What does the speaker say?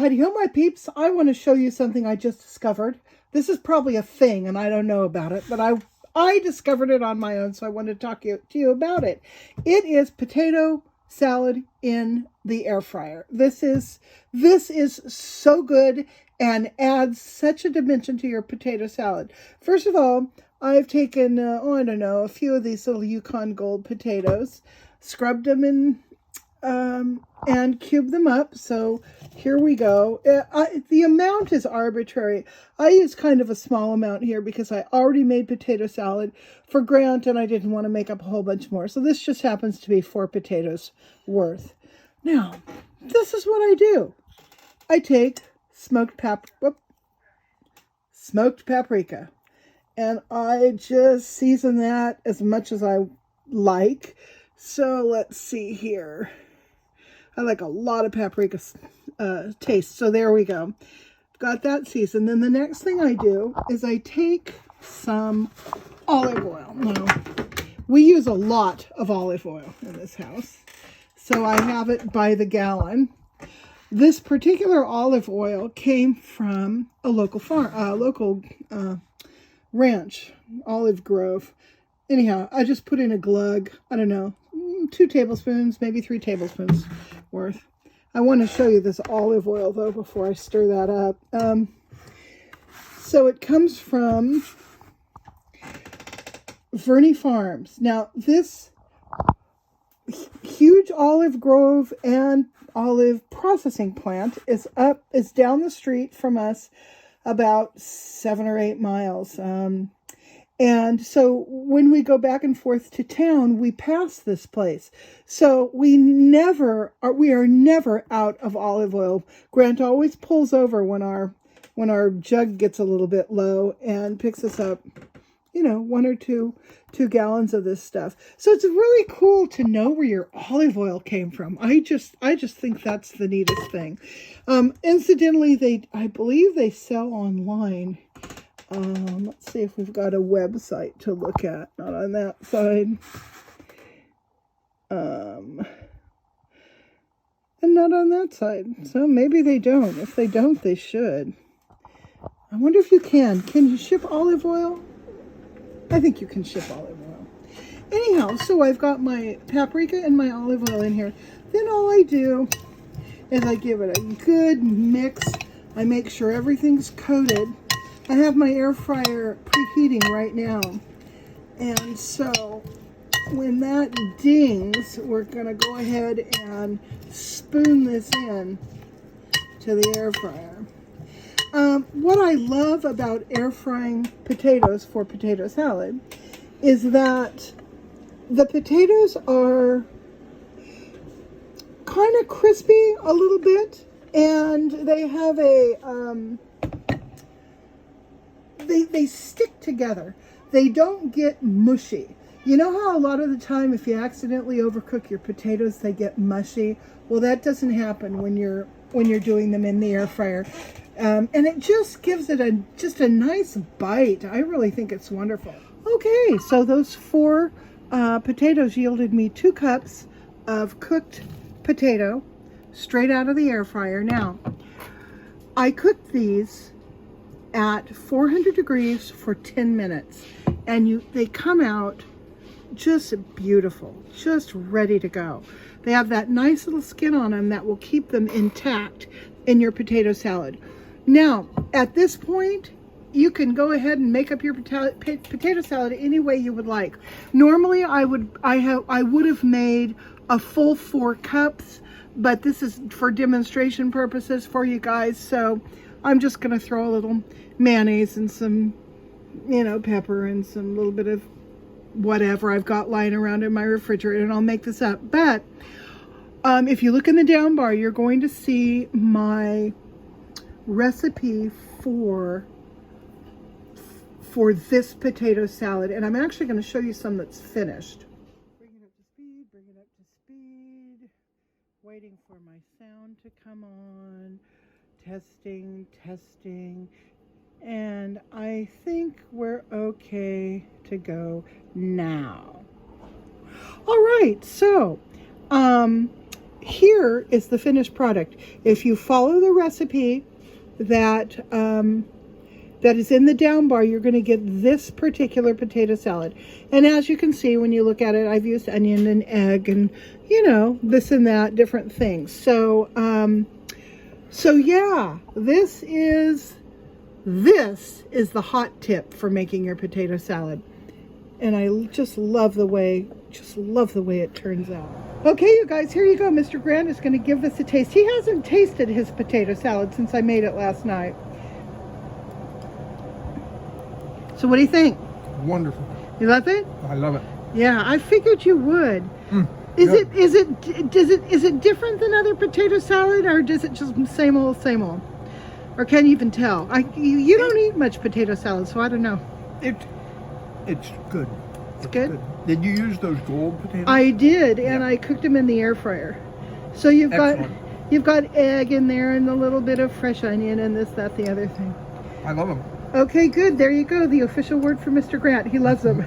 Howdy ho, my peeps. I want to show you something I just discovered. This is probably a thing and I don't know about it, but I discovered it on my own, so I wanted to talk to you about it. It is potato salad in the air fryer. This is so good and adds such a dimension to your potato salad. First of all, I've taken, I don't know, a few of these little Yukon Gold potatoes, scrubbed them in and cube them up. So here we go. The amount is arbitrary. I use kind of a small amount here because I already made potato salad for Grant and I didn't want to make up a whole bunch more. So this just happens to be 4 potatoes worth. Now, this is what I do. I take smoked paprika and I just season that as much as I like. So let's see here. I like a lot of paprika taste. So there we go. Got that seasoned. Then the next thing I do is I take some olive oil. Now, we use a lot of olive oil in this house. So I have it by the gallon. This particular olive oil came from a local ranch, olive grove. Anyhow, I just put in a glug, I don't know, 2 tablespoons, maybe 3 tablespoons worth. I want to show you this olive oil, though, before I stir that up. So it comes from Verney Farms. Now, this huge olive grove and olive processing plant is down the street from us about 7 or 8 miles. And so when we go back and forth to town, we pass this place. So we are never out of olive oil. Grant always pulls over when our jug gets a little bit low and picks us up, 1 or 2 gallons of this stuff. So it's really cool to know where your olive oil came from. I just think that's the neatest thing. Incidentally, I believe they sell online. Let's see if we've got a website to look at. Not on that side. And not on that side. So maybe they don't. If they don't, they should. I wonder if you can. Can you ship olive oil? I think you can ship olive oil. Anyhow, so I've got my paprika and my olive oil in here. Then all I do is I give it a good mix. I make sure everything's coated. I have my air fryer preheating right now. And so when that dings, we're going to go ahead and spoon this in to the air fryer. What I love about air frying potatoes for potato salad is that the potatoes are kind of crispy a little bit, and they have they stick together. They don't get mushy. You know how a lot of the time if you accidentally overcook your potatoes, they get mushy? Well, that doesn't happen when you're doing them in the air fryer. And it just gives it a nice bite. I really think it's wonderful. Okay, so those 4 potatoes yielded me 2 cups of cooked potato straight out of the air fryer. Now, I cooked these at 400 degrees for 10 minutes, and they come out just beautiful, just ready to go. They have that nice little skin on them that will keep them intact in your potato salad. Now, at this point, you can go ahead and make up your potato salad any way you would like. Normally, I would have made a full 4 cups, but this is for demonstration purposes for you guys. So I'm just going to throw a little mayonnaise and some, pepper and some little bit of whatever I've got lying around in my refrigerator, and I'll make this up. But if you look in the down bar, you're going to see my recipe for this potato salad, and I'm actually going to show you some that's finished. Bring it up to speed, waiting for my sound to come on, testing, and I think we're okay to go now. All right, so here is the finished product. If you follow the recipe that that is in the down bar, you're going to get this particular potato salad. And as you can see, when you look at it, I've used onion and egg and, you know, this and that, different things. So, so yeah, this is the hot tip for making your potato salad. And I just love the way it turns out. Okay, you guys, here you go. Mr. Grant is going to give this a taste. He hasn't tasted his potato salad since I made it last night. So what do you think? Wonderful. You love it? I love it. Yeah, I figured you would. Is it different than other potato salad, or does it just same old, or can you even tell? You don't eat much potato salad, so I don't know. It's good. It's good. Did you use those gold potatoes? I did, and I cooked them in the air fryer. So you've got egg in there and a little bit of fresh onion and this, that, the other thing. I love them. Okay, good. There you go. The official word for Mr. Grant. He loves them.